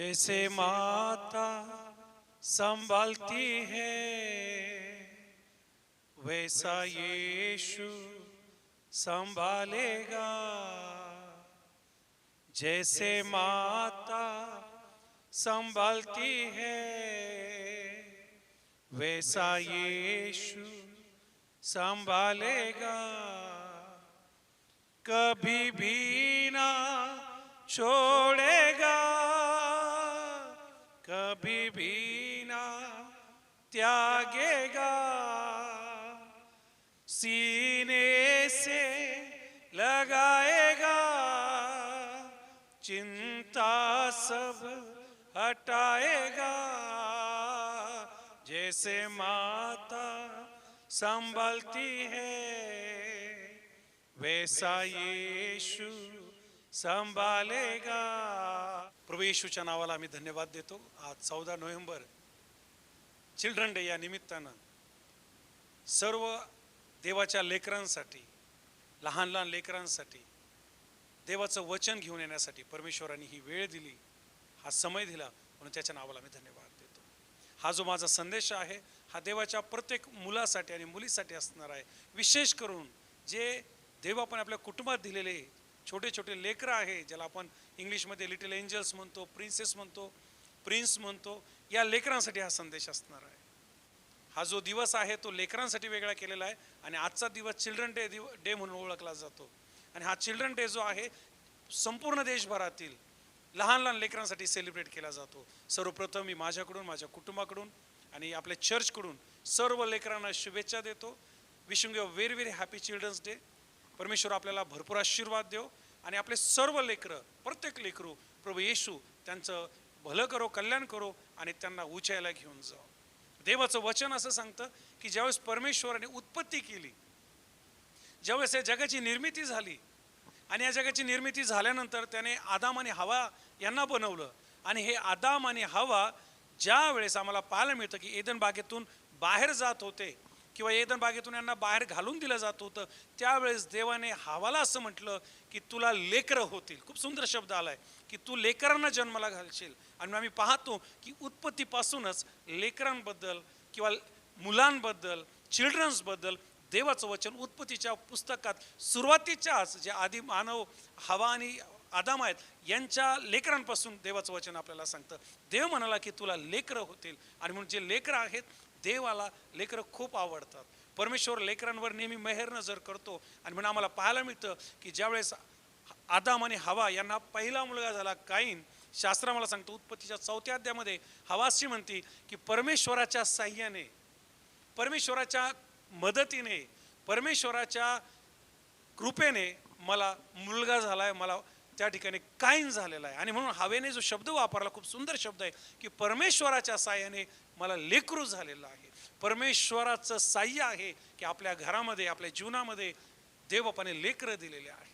जैसे माता संभालती है वैसा यीशु संभालेगा। जैसे माता संभालती है वैसा यीशु संभालेगा। कभी भी ना छोड़ेगा, कभी भी ना त्यागेगा। सीने से लगाएगा, चिंता सब हटाएगा। जैसे माता संभलती है वैसा यीशु संभालेगा। प्रभू येशूच्या नावाला आम्ही धन्यवाद देतो। आज 14 नोव्हेंबर चिल्ड्रन डे या निमित्तानं सर्व देवाच्या लेकरांसाठी, लहान लहान लेकरांसाठी देवाचं वचन घेऊन येण्यासाठी परमेश्वरांनी ही वेळ दिली, हा समय दिला, म्हणून त्याच्या नावाला मी धन्यवाद देतो। हा जो माझा संदेश आहे हा देवाच्या प्रत्येक मुलासाठी आणि मुलीसाठी असणार आहे। विशेष करून जे देव आपण आपल्या कुटुंबात दिलेले छोटे छोटे लेकरं आहे, ज्याला आपण इंग्लिशमध्ये लिटिल एंजल्स म्हणतो, प्रिन्सेस म्हणतो, प्रिन्स म्हणतो, या लेकरांसाठी हा संदेश असणार आहे। हा जो दिवस आहे तो लेकरांसाठी वेगळा केलेला आहे आणि आजचा दिवस चिल्ड्रन डे म्हणून ओळखला जातो। आणि हा चिल्ड्रन डे जो आहे संपूर्ण देशभरातील लहान लहान लेकरांसाठी सेलिब्रेट केला जातो। सर्वप्रथम मी माझ्याकडून, माझ्या कुटुंबाकडून आणि आपल्या चर्चकडून सर्व लेकरांना शुभेच्छा देतो। Wishing you very very happy children's day. परमेश्वर आपल्याला भरपूर आशीर्वाद देव आणि आपले सर्व लेकरं, प्रत्येक लेकरू प्रभू येशू त्यांचं भलं करो, कल्याण करो आणि त्यांना उंचाईला घेऊन जाओ। देवाचं वचन असं सांगतं की ज्यावेळेस परमेश्वराने उत्पत्ती केली, ज्यावेळेस या जगाची निर्मिती झाली आणि या जगाची निर्मिती झाल्यानंतर त्याने आदाम आणि हवा यांना बनवलं। आणि हे आदाम आणि हवा ज्या वेळेस आम्हाला पाहायला मिळतं की एदन बागेतून बाहेर जात होते किंवा एदन बागेतून यांना बाहेर घालून दिलं जात होतं, त्यावेळेस देवाने हवाला असं म्हटलं की तुला लेकरं होतील। खूप सुंदर शब्द आलाय की तू लेकरांना जन्माला घालशील। आणि आम्ही पाहतो की उत्पत्तीपासूनच लेकरांबद्दल किंवा मुलांबद्दल, चिल्ड्रन्सबद्दल देवाचं वचन उत्पत्तीच्या पुस्तकात सुरुवातीच्याच जे आदी मानव हवा आणि आदाम आहेत यांच्या लेकरांपासून देवाचं वचन आपल्याला सांगतं। देव म्हणाला की तुला लेकरं होतील। आणि म्हणून जे लेकरं आहेत, देवाला लेकरं खूप आवडतात। परमेश्वर लेकरांवर नेहमी मेहर नजर करतो। आणि म्हणून आम्हाला पाहायला मिळतं की ज्यावेळेस आदाम आणि हवा यांना पहिला मुलगा झाला काईन, शास्त्र आम्हाला सांगतो उत्पत्तीच्या 4व्या अध्यायामध्ये हवाशी म्हणते की परमेश्वराच्या साह्याने, परमेश्वराच्या मदतीने, परमेश्वराच्या कृपेने मला मुलगा झालाय, मला त्या ठिकाणी काईन झालेला आहे। आणि म्हणून हवेने जो शब्द वापरला खूप सुंदर शब्द आहे की परमेश्वराच्या साह्याने मला लेकरू झालेलं आहे। परमेश्वराचं साह्य आहे की आपल्या घरामध्ये, आपल्या जीवनामध्ये देवबापाने लेकरं दिलेले आहे।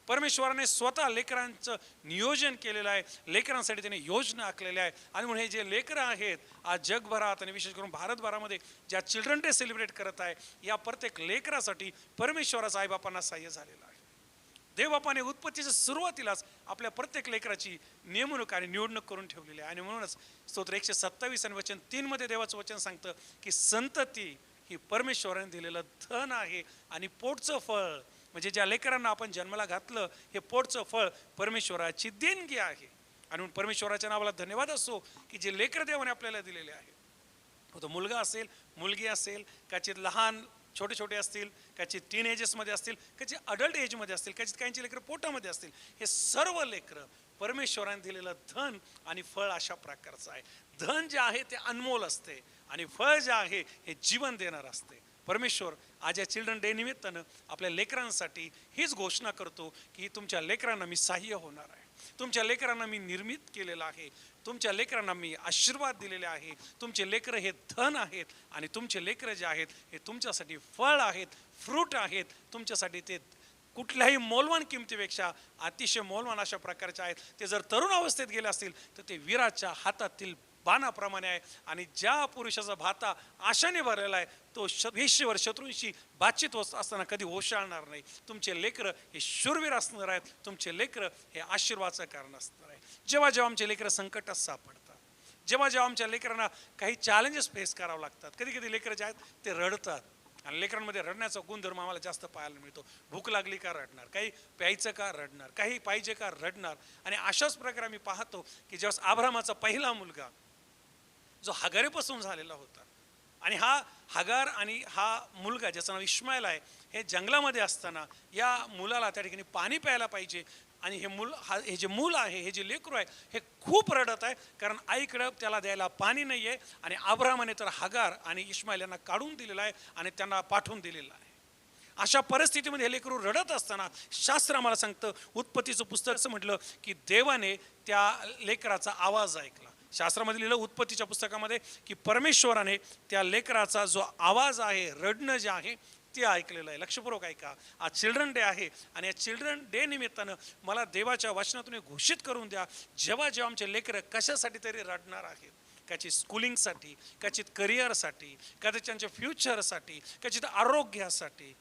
परमेश्वराने स्वतः लेकरांचं नियोजन केलेलं आहे, लेकरांसाठी त्याने योजना आखलेल्या आहे। आणि म्हणून हे जे लेकरं आहेत आज जगभरात आणि विशेष करून भारतभरामध्ये ज्या चिल्ड्रन डे सेलिब्रेट करत आहे, या प्रत्येक लेकरासाठी परमेश्वराचा आईबापांना साह्य झालेलं आहे। देवबापाने उत्पत्तीच्या सुरुवातीलाच आपल्या प्रत्येक लेकराची नेमणूक आणि निवडणूक करून ठेवलेली आहे। आणि म्हणूनच स्तोत्र 127 आणि वचन 3 मध्ये देवाचं वचन सांगतं की संतती ही परमेश्वराने दिलेलं धन आहे आणि पोटचं फळ, म्हणजे ज्या लेकरांना आपण जन्माला घातलं हे पोटचं फळ परमेश्वराची देणगी आहे। आणि म्हणून परमेश्वराच्या नावाला धन्यवाद असो की जे लेकर देवाने आपल्याला दिलेले आहे, तो मुलगा असेल, मुलगी असेल, कदाचित लहान छोटे छोटे असतील, कदाचित टीन एजेसमध्ये असतील, कदाचित अडल्ट एजमध्ये असतील, कदाचित काहींची लेकरं पोटामध्ये असतील, हे सर्व लेकरं परमेश्वराने दिलेलं धन आणि फळ अशा प्रकारचं आहे। धन जे आहे ते अनमोल असते आणि फळ जे आहे हे जीवन देणार असते। परमेश्वर आज या चिल्ड्रन डे निमित्तानं आपल्या लेकरांसाठी हीच घोषणा करतो की तुमच्या लेकरांना मी साह्य होणार आहे, तुमच्या लेकरांना मी निर्मित केलेलं आहे, तुमच्या लेकरांना मी आशीर्वाद दिलेले आहे। तुमचे लेकरं हे धन आहेत आणि तुमचे लेकरं जे आहेत हे तुमच्यासाठी फळ आहेत, फ्रूट आहेत, तुमच्यासाठी ते कुठल्याही मौल्यवान किमतीपेक्षा अतिशय मौल्यवान अशा प्रकारचे आहेत। ते जर तरुण अवस्थेत गेले असतील तर ते वीराच्या हातातील बाणाप्रमाणे आहे। आणि ज्या पुरुषाचा भाता आशाने भरलेला आहे तो वेश्येवर शत्रूंशी बातचीत होत असताना कधी ओशाळणार नाही। तुमचे लेकरं हे शूरवीर असणार आहेत, तुमचे लेकरं हे आशीर्वादाचं कारण असणार आहे। जेव्हा जेव्हा आमचे लेकरं संकटात सापडतात, जेव्हा जेव्हा आमच्या लेकरांना काही चॅलेंजेस फेस करावं लागतात, कधी कधी लेकरं जे आहेत ते रडतात. आणि लेकरांमध्ये रडण्याचा गुणधर्म आम्हाला जास्त पाहायला मिळतो. भूक लागली का रडणार, काही प्यायचं का रडणार, काही पाहिजे का रडणार. आणि अशाच प्रकारे आम्ही पाहतो की जेव्हा अब्राहमाचा पहिला मुलगा जो हगारेपासून झालेला होता, आणि हा हगार आणि हा मुलगा ज्याचं नाव इश्माईल आहे, हे जंगलामध्ये असताना या मुलाला त्या ठिकाणी पाणी प्यायला पाहिजे. आणि हे जे मूल आहे, हे जे लेकरू आहे, हे खूप रडत आहे, कारण आईकडं त्याला द्यायला पाणी नाही आहे. आणि अब्राहमाने तर हगार आणि इश्माईल यांना काढून दिलेला आहे आणि त्यांना पाठवून दिलेलं आहे. अशा परिस्थितीमध्ये हे लेकरू रडत असताना शास्त्र आम्हाला सांगतं, उत्पत्तीचं पुस्तक असं म्हटलं की देवाने त्या लेकराचा आवाज ऐकला. शास्त्रामध्ये लिहिलं उत्पत्तीच्या पुस्तकामध्ये की परमेश्वराने त्या लेकराचा जो आवाज आहे, रडणं जे आहे ते ऐकलेलं आहे. लक्षपूर्वक ऐका, आज चिल्ड्रन डे आहे आणि या चिल्ड्रन डे निमित्तानं मला देवाच्या वचनातून घोषित करून द्या, जेव्हा जेव्हा आमचे लेकरं कशासाठी तरी रडणार आहेत, कदाचित स्कूलिंगसाठी, कदाचित करिअरसाठी, कदाचित त्यांच्या फ्युचरसाठी, कदाचित आरोग्यासाठी,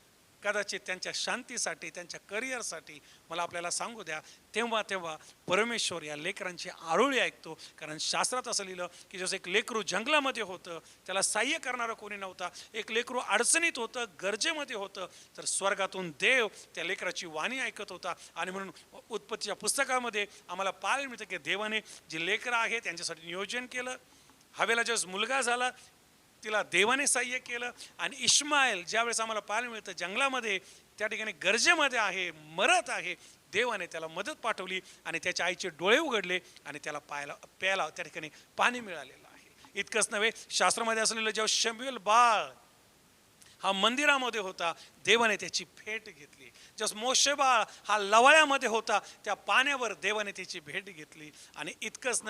कदाचित त्यांच्या शांतीसाठी, त्यांच्या करिअरसाठी, मला आपल्याला सांगू द्या, तेव्हा तेव्हा परमेश्वर या लेकरांची आरोळी ऐकतो. कारण शास्त्रात असं लिहिलं की जसं एक लेकरू जंगलामध्ये होतं, त्याला सहाय्य करणारा कोणी नव्हता, एक लेकरू अडचणीत होतं, गरजेमध्ये होतं, तर स्वर्गातून देव त्या लेकराची वाणी ऐकत होता. आणि म्हणून उत्पत्तीच्या पुस्तकामध्ये आम्हाला पाहायला मिळतं की देवाने जी लेकरं आहेत त्यांच्यासाठी नियोजन केलं. हवेला ज्यावेळेस मुलगा झाला तिला देवाने सहाय्य केलं. आणि इश्माईल ज्यावेळेस आम्हाला पाहायला मिळतं जंगलामध्ये त्या ठिकाणी गरजेमध्ये आहे, मरत आहे, देवाने त्याला मदत पाठवली आणि त्याच्या आईचे डोळे उघडले आणि त्याला प्यायला त्या ठिकाणी पाणी मिळालेलं आहे. इतकंच नव्हे, शास्त्रामध्ये असलेलं जेव्हा शमूएल बाळ हा मंदिरामध्ये होता, देवाने त्याची भेट घेतली. जस मोशे बाळ हा लवाळ्यामध्ये होता, त्या पाण्यावर देवाने त्याची भेट घेतली. आणि इतकंच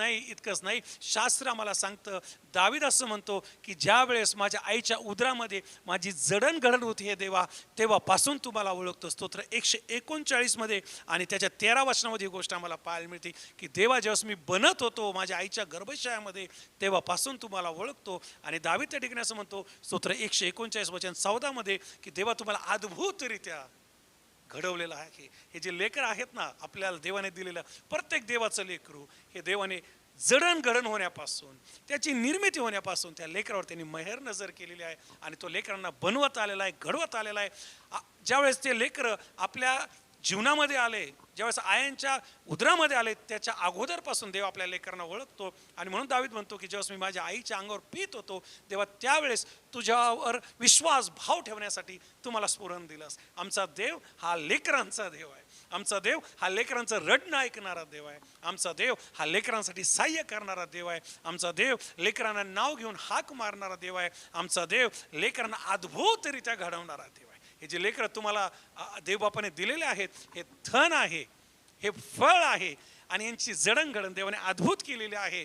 नाही, शास्त्र आम्हाला सांगतं, दावीद असं म्हणतो की ज्या वेळेस माझ्या आईच्या उदरामध्ये माझी जडणघडण होती हे देवा, तेव्हापासून तुम्हाला ओळखतो. स्तोत्र 139 मध्ये आणि त्याच्या 13 वचनामध्ये ही गोष्ट आम्हाला पाहायला मिळते की देवा ज्यावेळेस मी बनत होतो माझ्या आईच्या गर्भशयामध्ये, तेव्हापासून तुम्हाला ओळखतो. आणि दावीद त्या ठिकाणी असं म्हणतो, स्तोत्र 139 वचन 14 मध्ये की देवा तुम्हाला अद्भुतरित्या घडवलेलं आहे. हे जे लेकर आहेत ना, आपल्याला देवाने दिलेलं प्रत्येक देवाचं लेकरू हे देवाने जडणघडण होण्यापासून, त्याची निर्मिती होण्यापासून त्या लेकरावर त्यांनी मेहर नजर केलेली आहे आणि तो लेकरांना बनवत आलेला आहे, घडवत आलेला आहे. ज्यावेळेस ते लेकरं आपल्या जीवनामध्ये आले, ज्यावेळेस आयांच्या उदरामध्ये आले, त्याच्या अगोदरपासून देव आपल्या लेकरांना ओळखतो. आणि म्हणून दावीद म्हणतो की ज्यावेळेस मी माझ्या आईच्या अंगावर पीत होतो तेव्हा त्यावेळेस तुझ्यावर विश्वास भाव ठेवण्यासाठी तुम्हाला स्फुरण दिलंस. आमचा देव हा लेकरांचा देव आहे. आमचा देव हा लेकरांचं रडणं ऐकणारा देव आहे. आमचा देव हा लेकरांसाठी सहाय्य करणारा देव आहे. आमचा देव लेकरांना नाव घेऊन हाक मारणारा देव आहे. आमचा देव लेकरांना अद्भुतरित्या घडवणारा देव आहे. हे जे लेकरं तुम्हाला देवबापाने दिलेले आहेत, हे धन आहे, हे फळ आहे. आणि यांची जडणघडण देवाने अद्भुत केलेली आहे.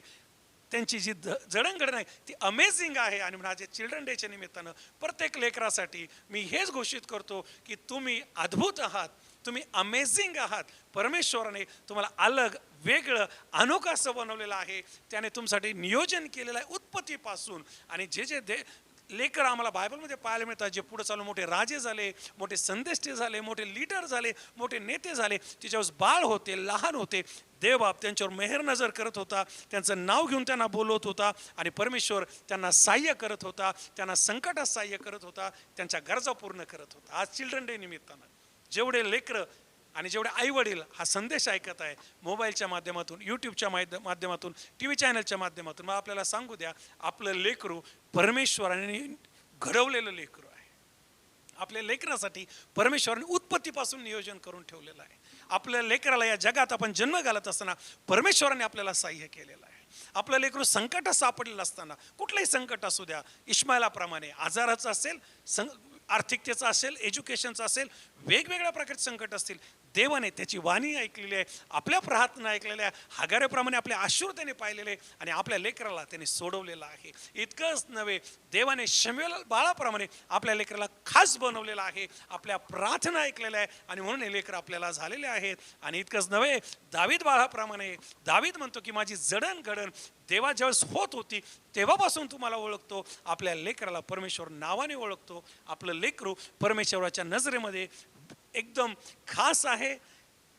त्यांची जी जडणघडण आहे ती अमेझिंग आहे. आणि माझ्या चिल्ड्रन डेच्या निमित्तानं प्रत्येक लेकरासाठी मी हेच घोषित करतो की तुम्ही अद्भुत आहात, तुम्ही अमेझिंग आहात. परमेश्वराने तुम्हाला अलग, वेगळं, अनोखं असं बनवलेलं आहे. त्याने तुमच्यासाठी नियोजन केलेलं आहे उत्पत्तीपासून. आणि जे लेकर आम्हाला बायबलमध्ये पाहायला मिळतात, जे पुढे चालून मोठे राजे झाले, मोठे संदेष्टे झाले, मोठे लीडर झाले, मोठे नेते झाले, त्याच्यावर बाळ होते, लहान होते, देवबाप त्यांच्यावर मेहर नजर करत होता, त्यांचं नाव घेऊन त्यांना बोलवत होता. आणि परमेश्वर त्यांना सहाय्य करत होता, त्यांना संकटात सहाय्य करत होता, त्यांच्या गरजा पूर्ण करत होता. आज चिल्ड्रन डे निमित्तानं जेवढे लेकरं आणि जेवढे आईवडील हा संदेश ऐकत आहे, मोबाईलच्या माध्यमातून, यूट्यूबच्या माध्यमातून, टी व्ही चॅनलच्या माध्यमातून, मग आपल्याला सांगू द्या, आपलं लेकरू परमेश्वराने घडवलेलं लेकरू आहे. आपल्या लेकरासाठी परमेश्वराने उत्पत्तीपासून नियोजन करून ठेवलेलं आहे. आपल्या लेकराला या जगात आपण जन्म घालत असताना परमेश्वराने आपल्याला सहाय्य केलेलं आहे. आपलं लेकरू संकटात सापडलेलं असताना, कुठलंही संकट असू द्या, इश्माईलाप्रमाणे आजाराचं असेल, आर्थिकतेचं असेल, एज्युकेशनचं असेल, वेगवेगळ्या प्रकारचे संकट असतील, देवाने त्याची वाणी ऐकलेली आहे, आपल्या प्रार्थना ऐकलेल्या आहे, हगारेप्रमाणे आपले अश्रू त्याने पाहिलेले आणि आपल्या लेकराला त्याने सोडवलेलं आहे. इतकंच नव्हे, देवाने शमूएल बाळाप्रमाणे आपल्या लेकराला खास बनवलेलं आहे, आपल्या प्रार्थना ऐकलेल्या आहे आणि म्हणून हे लेकर आपल्याला झालेले आहेत. आणि इतकंच नव्हे, दावीद बाळाप्रमाणे दावीद म्हणतो की माझी जडणघडण देवा ज्यावेळेस होत होती तेव्हापासून तुम्हाला ओळखतो. आपल्या लेकराला परमेश्वर नावाने ओळखतो. आपलं लेकरू परमेश्वराच्या नजरेमध्ये एकदम खास आहे,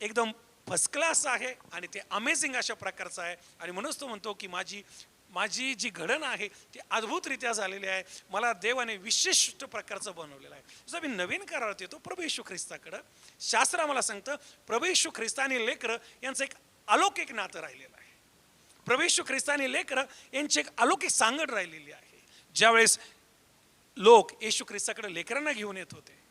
एकदम फर्स्ट क्लास आहे आणि ते अमेझिंग अशा प्रकारचं आहे. आणि म्हणूनच तो म्हणतो की माझी माझी जी घडण आहे ती अद्भुतरित्या झालेली आहे. मला देवाने विशिष्ट प्रकारचं बनवलेलं आहे. जसं मी नवीन करारात येतो प्रभू येशू ख्रिस्ताकडं, शास्त्र आम्हाला सांगतं प्रभू येशू ख्रिस्त आणि लेकरं यांचं एक अलौकिक नातं राहिलेलं आहे. प्रभू येशू ख्रिस्त आणि लेकरं यांची एक अलौकिक सांगड राहिलेली आहे. ज्यावेळेस लोक येशू ख्रिस्ताकडे लेकरांना घेऊन येत होते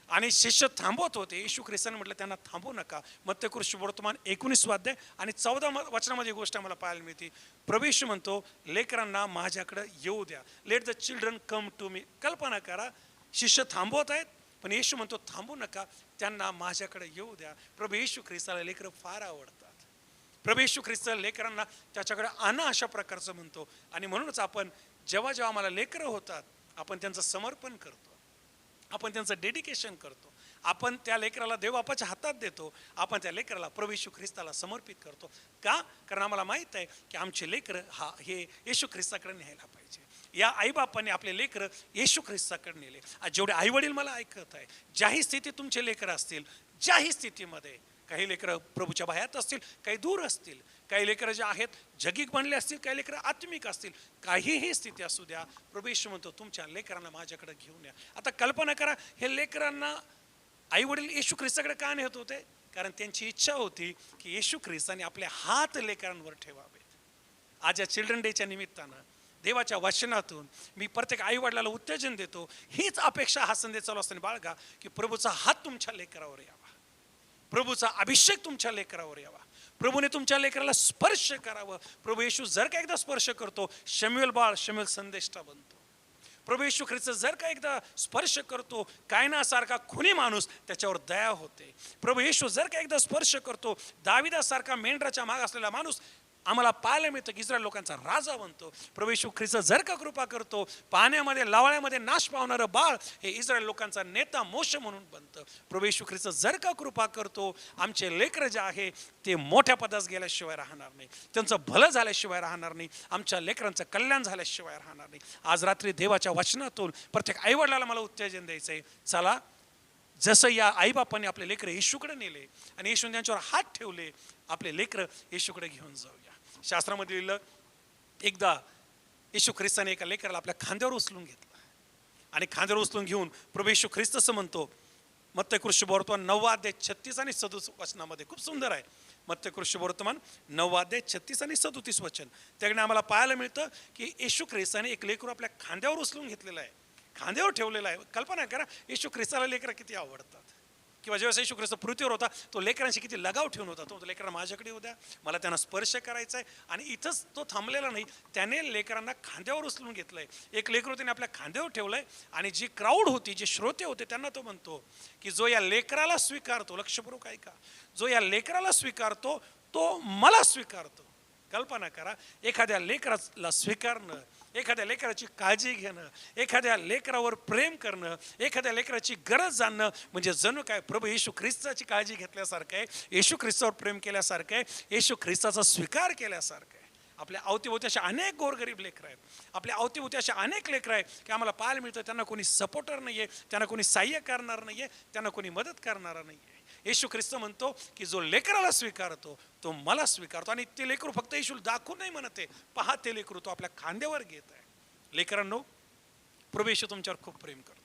आणि शिष्य थांबवत होते, येशू ख्रिस्ताने म्हटलं त्यांना थांबवू नका. मत्तेकृ शुभवर्तमान 19 अध्याय आणि 14 वचनामध्ये गोष्ट आम्हाला पाहायला मिळते. प्रभू येशू म्हणतो लेकरांना माझ्याकडे येऊ द्या. Let the children come to me. कल्पना करा, शिष्य थांबवत आहेत पण येशू म्हणतो थांबू नका, त्यांना माझ्याकडे येऊ द्या. प्रभू येशू ख्रिस्ताला लेकरं फार आवडतात. प्रभू येशू ख्रिस्त लेकरांना त्याच्याकडे आणा अशा प्रकारचं म्हणतो. आणि म्हणूनच आपण जेव्हा जेव्हा आम्हाला लेकरं होतात आपण त्यांचं समर्पण करतो, आपण त्यांचं डेडिकेशन करतो, आपण त्या लेकराला देवबापाच्या हातात देतो, आपण त्या लेकराला प्रभू येशू ख्रिस्ताला समर्पित करतो. का? कारण आम्हाला माहीत आहे की आमचे लेकरं हे येशू ख्रिस्ताकडे न्यायला पाहिजे. या आईबापाने आपले लेकरं येशू ख्रिस्ताकडे नेले. आज जेवढे आईवडील मला ऐकत आहे, ज्याही स्थितीत तुमचे लेकरं असतील, ज्याही स्थितीमध्ये, काही लेकरं प्रभूच्या बाह्यात असतील, काही दूर असतील, काही लेकरं जे आहेत जगिक बनले असतील, काही लेकरं आत्मिक असतील, काहीही स्थिती असू द्या, प्रभू येशू म्हणतो तुमच्या लेकरांना माझ्याकडे घेऊन या. आता कल्पना करा, हे लेकरांना आई वडील येशू ख्रिस्ताकडे का नेत होते? कारण त्यांची इच्छा होती की येशू ख्रिस्ताने आपले हात लेकरांवर ठेवावेत. आज या चिल्ड्रन डेच्या निमित्तानं देवाच्या वचनातून मी प्रत्येक आई वडिलाला उत्तेजन देतो, हीच अपेक्षा हा संदेश चालू असताना बाळगा की प्रभूचा हात तुमच्या लेकरावर यावा, प्रभूचा अभिषेक तुमच्या लेकरावर यावा, प्रभूने तुमच्या लेकराला स्पर्श करावं. प्रभू येशू जर का एकदा स्पर्श करतो, शम्युएल बाळ शम्युएल संदेष्टा बनतो. प्रभू येशू ख्रिस्त जर का एकदा स्पर्श करतो, कायनासारखा खुनी माणूस त्याच्यावर दया होते. प्रभू येशू जर का एकदा स्पर्श करतो, दाविदासारखा मेंढराच्या माग असलेला माणूस आम्हाला पाहायला मिळतं की इस्रायल लोकांचा राजा बनतो. प्रभू येशू ख्रिस्त जर का कृपा करतो, पाण्यामध्ये लावाळ्यामध्ये नाश पावणारं बाळ हे इस्रायल लोकांचा नेता मोशे म्हणून बनतं. प्रभू येशू ख्रिस्त जर का कृपा करतो, आमचे लेकरं जे आहे ते मोठ्या पदास गेल्याशिवाय राहणार नाही, त्यांचं भलं झाल्याशिवाय राहणार नाही, आमच्या लेकरांचं कल्याण झाल्याशिवाय राहणार नाही. आज रात्री देवाच्या वचनातून प्रत्येक आईवडिलाला मला उत्तेजन द्यायचं आहे. चला, जसं या आईबापाने आपले लेकरं येशूकडे नेले आणि येशूने त्यांच्यावर हात ठेवले, आपले लेकरं येशूकडे घेऊन जाऊया. शास्त्रामध्ये लिहिलं, एकदा येशू ख्रिस्ताने एका लेकराला आपल्या खांद्यावर उचलून घेतलं आणि खांद्यावर उचलून घेऊन प्रभू येशू ख्रिस्त असं म्हणतो, मत्तेकृ शुभवर्तमान 9 अध्याय 36 आणि 37 वचनामध्ये, खूप सुंदर आहे. मत्तेकृ शुभवर्तमान 9 अध्याय 36 आणि 37 वचन. त्याकडे आम्हाला पाहायला मिळतं की येशू ख्रिस्ताने एक लेकरू आपल्या खांद्यावर उचलून घेतलेलं आहे, खांद्यावर ठेवलेला आहे. कल्पना करा, येशू ख्रिस्ताला लेकरं किती आवडतात. किंवा जेव्हा येशू ख्रिस्त पृथ्वीवर होता तो लेकरांशी किती लगाव ठेवून होता. तो लेकरांना माझ्याकडे येऊ द्या, मला त्यांना स्पर्श करायचा आहे. आणि इथंच तो थांबलेला नाही, त्याने लेकरांना खांद्यावर उचलून घेतलंय. एक लेकरू त्याने आपल्या खांद्यावर ठेवलंय आणि जी क्राऊड होती, जे श्रोते होते, त्यांना तो म्हणतो की जो या लेकराला स्वीकारतो, लक्षपूर्वक ऐका, जो या लेकराला स्वीकारतो तो मला स्वीकारतो. कल्पना करा, एखाद्या लेकराला स्वीकारणं, एखाद्या लेकराची काळजी घेणं, एखाद्या लेकरावर प्रेम करणं, एखाद्या लेकराची गरज जाणणं म्हणजे जणू काय प्रभू येशू ख्रिस्ताची काळजी घेतल्यासारखं आहे, येशू ख्रिस्तावर प्रेम केल्यासारखं आहे, येशू ख्रिस्ताचा स्वीकार केल्यासारखं आहे. आपल्या अवतीभोवती अशा अनेक गोरगरीब लेकरं आहेत, आपल्या अवतीभोवती अशा अनेक लेकरं आहेत की आम्हाला पाहायला मिळतं त्यांना कोणी सपोर्टर नाही आहे, त्यांना कोणी सहाय्य करणार नाही आहे, त्यांना कोणी मदत करणारा नाही आहे. येशू ख्रिस्त म्हणतो की जो लेकराला स्वीकारतो तो मला स्वीकारतो. आणि ते लेकरू फक्त येशू दाखवून नाही म्हणत आहे, पहा ते लेकरू तो आपल्या खांद्यावर घेत आहे. लेकरांनो, प्रभू येशू तुमच्यावर खूप प्रेम करतो.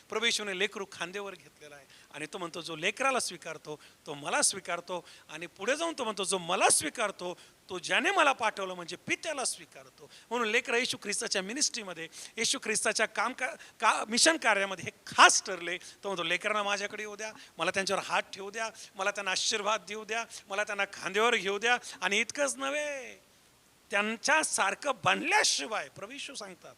प्रभू येशूने लेकरू खांद्यावर घेतलेला आहे आणि तो म्हणतो जो लेकराला स्वीकारतो तो मला स्वीकारतो. आणि पुढे जाऊन तो म्हणतो जो मला स्वीकारतो तो ज्याने मला पाठवलं म्हणजे पित्याला स्वीकारतो. म्हणून लेकरं येशू ख्रिस्ताच्या मिनिस्ट्रीमध्ये, येशू ख्रिस्ताच्या मिशन कार्यामध्ये हे खास ठरले. तो म्हणतो लेकरांना माझ्याकडे येऊ द्या, मला त्यांच्यावर हात ठेवू द्या, मला त्यांना आशीर्वाद देऊ द्या, मला त्यांना खांद्यावर घेऊ द्या. आणि इतकंच नव्हे, त्यांच्यासारखं बनल्याशिवाय, प्रभू येशू सांगतात,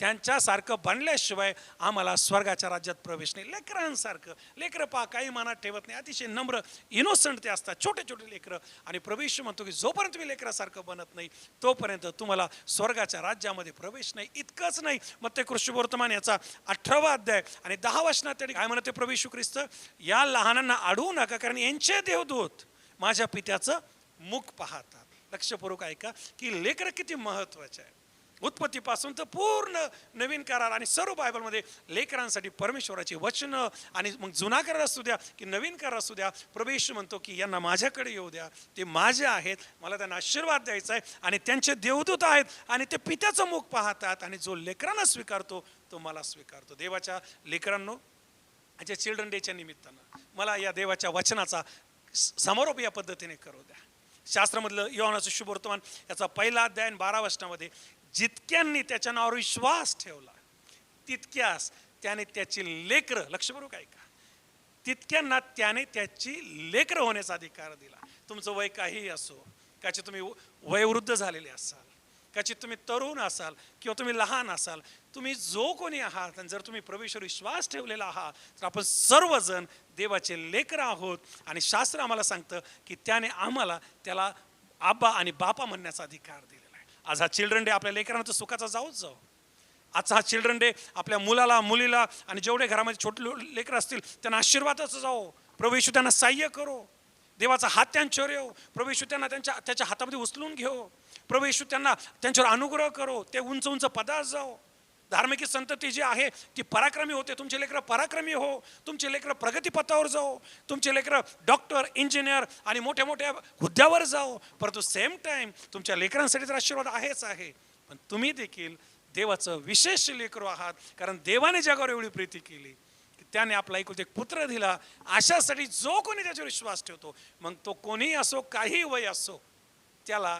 त्यांच्यासारखं बनल्याशिवाय आम्हाला स्वर्गाच्या राज्यात प्रवेश नाही. लेकरांसारखं, लेकरं पहा काही मनात ठेवत नाही, अतिशय नम्र इनोसंट ते असतात, छोटे छोटे लेकरं. आणि प्रभू येशू म्हणतो की जोपर्यंत तुम्ही लेकरासारखं बनत नाही तोपर्यंत तुम्हाला स्वर्गाच्या राज्यामध्ये प्रवेश नाही. इतकंच नाही, मत्तेकृ शुभवर्तमान याचा 18 अध्याय आणि 10 वचनात तरी काय म्हणते प्रभू येशू ख्रिस्त, या लहानांना अडवू नका कारण यांचे देवदूत माझ्या पित्याचं मुख पाहतात. लक्षपूर्वक ऐका की लेकरं किती महत्वाचे आहे. उत्पत्तीपासून तर पूर्ण नवीन करार आणि सर्व बायबलमध्ये लेकरांसाठी परमेश्वराची वचनं, आणि मग जुना करार असू द्या की नवीन करार असू द्या, प्रभू येशू म्हणतो की यांना माझ्याकडे येऊ द्या, ते माझे आहेत, मला त्यांना आशीर्वाद द्यायचा आहे, आणि त्यांचे देवदूत आहेत आणि ते पित्याचं मुख पाहतात, आणि जो लेकरांना स्वीकारतो तो मला स्वीकारतो. देवाच्या लेकरांनो, याच्या चिल्ड्रन डेच्या निमित्तानं मला या देवाच्या वचनाचा समारोप या पद्धतीने करू द्या. शास्त्रामधलं योहानाचं शुभवर्तमान याचा 1 अध्याय 12 वचनामध्ये, जितक्यांनी त्याच्या नावावर विश्वास ठेवला तितक्यास त्याने त्याची लेकरं, लक्षपूर्वक ऐका, तितक्यांना त्याने त्याची लेकरं होण्याचा अधिकार दिला. तुमचं वय काहीही असो, कदाचित तुम्ही वयोवृद्ध झालेले असाल, कदाचित तुम्ही तरुण असाल किंवा तुम्ही लहान असाल, तुम्ही जो कोणी आहात, आणि जर तुम्ही प्रभूवर विश्वास ठेवलेला आहात तर आपण सर्वजण देवाचे लेकरं आहोत. आणि शास्त्र आम्हाला सांगतं की त्याने आम्हाला त्याला आबा आणि बापा म्हणण्याचा अधिकार दिलेला आहे. आज हा चिल्ड्रन डे आपल्या लेकरांना तर सुखाचा जाऊच जाऊ. आजचा हा चिल्ड्रन डे आपल्या मुलाला, मुलीला, आणि जेवढे घरामध्ये छोटे लेकरं असतील त्यांना आशीर्वादाचं जाओ. प्रभू येशू त्यांना सहाय्य करो, देवाचा हात त्यांच्यावर येऊ, प्रभू येशू त्यांना त्याच्या हातामध्ये उचलून घेऊ, प्रभू येशू त्यांना त्यांच्यावर अनुग्रह करो, ते उंच उंच पदावर जाओ. धार्मिक संतती जी आहे ती पराक्रमी होते. तुमचे लेकरं पराक्रमी हो, तुमचे लेकरं प्रगतीपथावर जाओ, तुमचे लेकरं डॉक्टर, इंजिनियर आणि मोठ्या मोठ्या हुद्द्यावर जाओ. परंतु सेम टाइम तुमच्या लेकरांसाठी तर आशीर्वाद आहेच आहे, पण तुम्ही देखील देवाचं विशेष लेकरू आहात, कारण देवाने जगावर एवढी प्रीती केली की त्याने आपला एकुलता एक पुत्र दिला. अशासाठी जो कोणी त्याच्यावर विश्वास ठेवतो, मग तो कोणी असो, काही वय असो, त्याला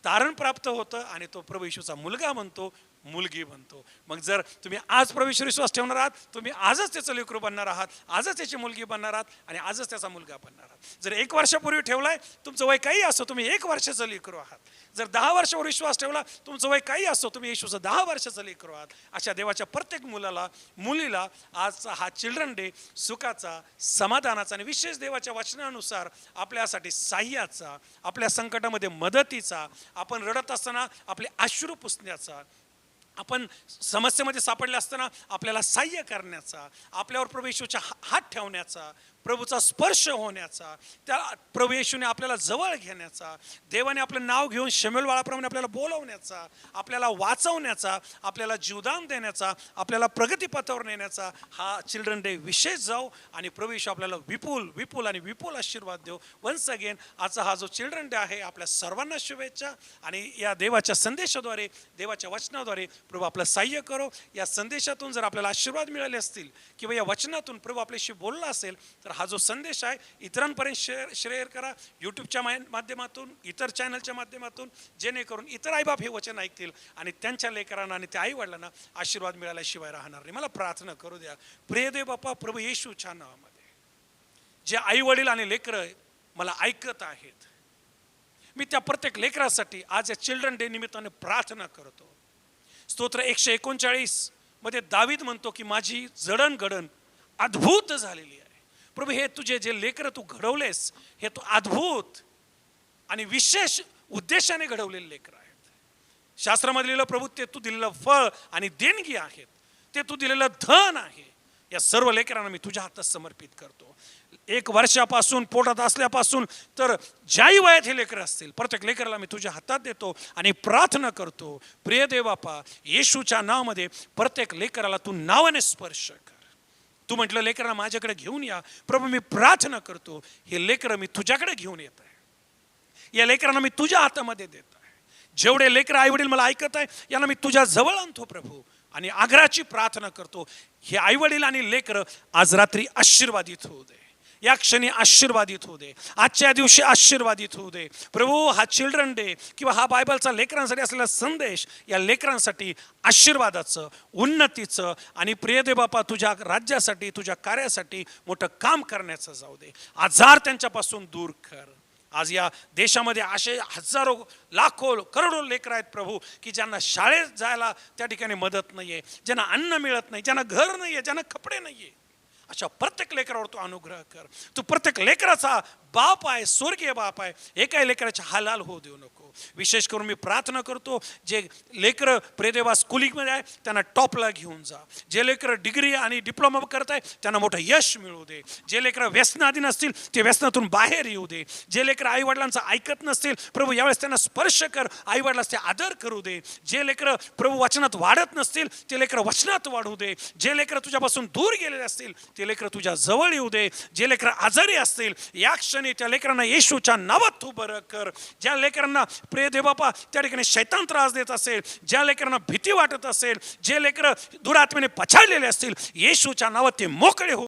तारण प्राप्त होतं, आणि तो प्रभू येशूचा मुलगा बनतो, मुलगी बनतो. मग जर तुम्ही आज प्रभू येशूवर विश्वास ठेवणार आहात, तुम्ही आजच त्याचं लेकरू बनणार आहात, आजच त्याची मुलगी बनणार आहात, आणि आजच त्याचा मुलगा बनणार आहात. जर 1 वर्षापूर्वी ठेवलाय, तुमचं वय काही असो, तुम्ही 1 वर्षाचं लेकरू आहात. जर 10 वर्षावर विश्वास ठेवला, तुमचं वय काही असो, तुम्ही येशूचं 10 वर्षाचं लेकरू आहात. अशा देवाच्या प्रत्येक मुलाला, मुलीला आजचा हा चिल्ड्रन डे सुखाचा, समाधानाचा आणि विशेष देवाच्या वचनानुसार आपल्यासाठी साह्याचा, आपल्या संकटामध्ये मदतीचा, आपण रडत असताना आपले अश्रू पुसण्याचा, आपण समस्येमध्ये सापडले असताना आपल्याला सहाय्य करण्याचा, आपल्यावर प्रभू येशूचा हात ठेवण्याचा, प्रभूचा स्पर्श होण्याचा, त्या प्रभू येशूने आपल्याला जवळ घेण्याचा, देवाने आपलं नाव घेऊन शमूएल बाळाप्रमाणे आपल्याला बोलवण्याचा, आपल्याला वाचवण्याचा, आपल्याला जीवदान देण्याचा, आपल्याला प्रगतीपथावर नेण्याचा हा चिल्ड्रन डे विशेष जाऊ. आणि प्रभू येशू आपल्याला विपुल विपुल आणि विपुल आशीर्वाद देऊ. वन्स अगेन आजचा हा जो चिल्ड्रन डे आहे, आपल्या सर्वांना शुभेच्छा. आणि या देवाच्या संदेशाद्वारे, देवाच्या वचनाद्वारे प्रभू आपलं सहाय्य करो. या संदेशातून जर आपल्याला आशीर्वाद मिळाले असतील किंवा या वचनातून प्रभू आपल्याशी बोलला असेल, तर हा जो संदेश आहे इतरांपर्यंत शेअर करा, यूट्यूबच्या माध्यमातून, इतर चॅनलच्या माध्यमातून, जेणेकरून इतर आईबाप हे वचन ऐकतील आणि त्यांच्या लेकरांना आणि त्या आईवडिलांना आशीर्वाद मिळाल्याशिवाय राहणार नाही. मला प्रार्थना करू द्या. प्रिय देव बाप्पा, प्रभू येशूच्या नावामध्ये जे आईवडील आणि लेकरं मला ऐकत आहेत, मी त्या प्रत्येक लेकरासाठी आज या चिल्ड्रन डे निमित्ताने प्रार्थना करतो. स्तोत्र 139 मध्ये दावीद म्हणतो की माझी जडणघडण अद्भुत झालेली आहे. प्रभू, हे तुझे जे लेकरं तू घडवलेस, हे तू अद्भुत आणि विशेष उद्देशाने घडवलेले लेकरं आहेत. शास्त्रामध्ये लिहिलं, प्रभू, ते तू दिलेलं फळ आणि देणगी आहेत, ते तू दिलेलं धन आहे. या सर्व लेकरांना मी तुझ्या हातात समर्पित करतो. 1 वर्षापासून पोटात असल्यापासून तर ज्याही वयात हे लेकरं असतील, प्रत्येक लेकराला मी तुझ्या हातात देतो आणि प्रार्थना करतो. प्रिय देव बाप्पा, येशूच्या नावामध्ये प्रत्येक लेकराला तू नावाने स्पर्श कर. तू म्हटलं लेकरांना माझ्याकडे घेऊन या. प्रभू, मी प्रार्थना करतो, हे लेकरं मी तुझ्याकडे घेऊन येत आहे, या लेकरांना मी तुझ्या हातामध्ये देत आहे. जेवढे लेकरं आईवडील मला ऐकत आहे, यांना मी तुझ्या जवळ आणतो प्रभू, आणि आग्रहाची प्रार्थना करतो, हे आईवडील आणि लेकरं आज रात्री आशीर्वादित होऊ दे, या क्षणी आशीर्वादित होऊ दे, आजच्या दिवशी आशीर्वादित होऊ दे. प्रभू, हा चिल्ड्रन डे किंवा हा बायबलचा लेकरांसाठी असलेला संदेश या लेकरांसाठी आशीर्वादाचं, उन्नतीचं आणि प्रिय देव बाप्पा तुझ्या राज्यासाठी, तुझ्या कार्यासाठी मोठं काम करण्याचं जाऊ दे. आजार त्यांच्यापासून दूर कर. आज या देशामध्ये असे हजारो, लाखो, करोडो लेकरं आहेत प्रभू, की ज्यांना शाळेत जायला त्या ठिकाणी मदत नाही आहे, ज्यांना अन्न मिळत नाही, ज्यांना घर नाही आहे, ज्यांना कपडे नाही आहे. अशा प्रत्येक लेकरावर तू अनुग्रह कर. तू प्रत्येक लेकराचा बाप आहे, स्वर्गीय बाप आहे, एकाही लेकराचे हालाल होऊ देऊ नको. विशेष करून मी प्रार्थना करतो, जे लेकरं प्रेदेवा स्कूलिंगमध्ये आहे त्यांना टॉपला घेऊन जा. जे लेकरं डिग्री आणि डिप्लोमा करत आहे त्यांना मोठं यश मिळू दे. जे लेकरं व्यसनाधीन असतील ते व्यसनातून बाहेर येऊ दे. जे लेकरं आईवडिलांचं ऐकत नसतील प्रभू यावेळेस त्यांना स्पर्श कर, आईवडिलांचे ते आदर करू दे. जे लेकरं प्रभू वचनात वाढत नसतील ते लेकरं वचनात वाढू दे. जे लेकरं तुझ्यापासून दूर गेलेले असतील ते लेकरं तुझ्या जवळ येऊ दे. जे लेकरं आजारी असतील या क्षणी त्या लेकरांना येशूच्या नावात तू बरं कर. ज्या लेकरांना प्रिय देव बापा त्या ठिकाणी शैतान त्रास देत असेल, ज्या लेकरांना भीती वाटत असेल, जे लेकरं दुरात्मेने पछाडलेले असतील येशूच्या नावात ते मोकळे हो.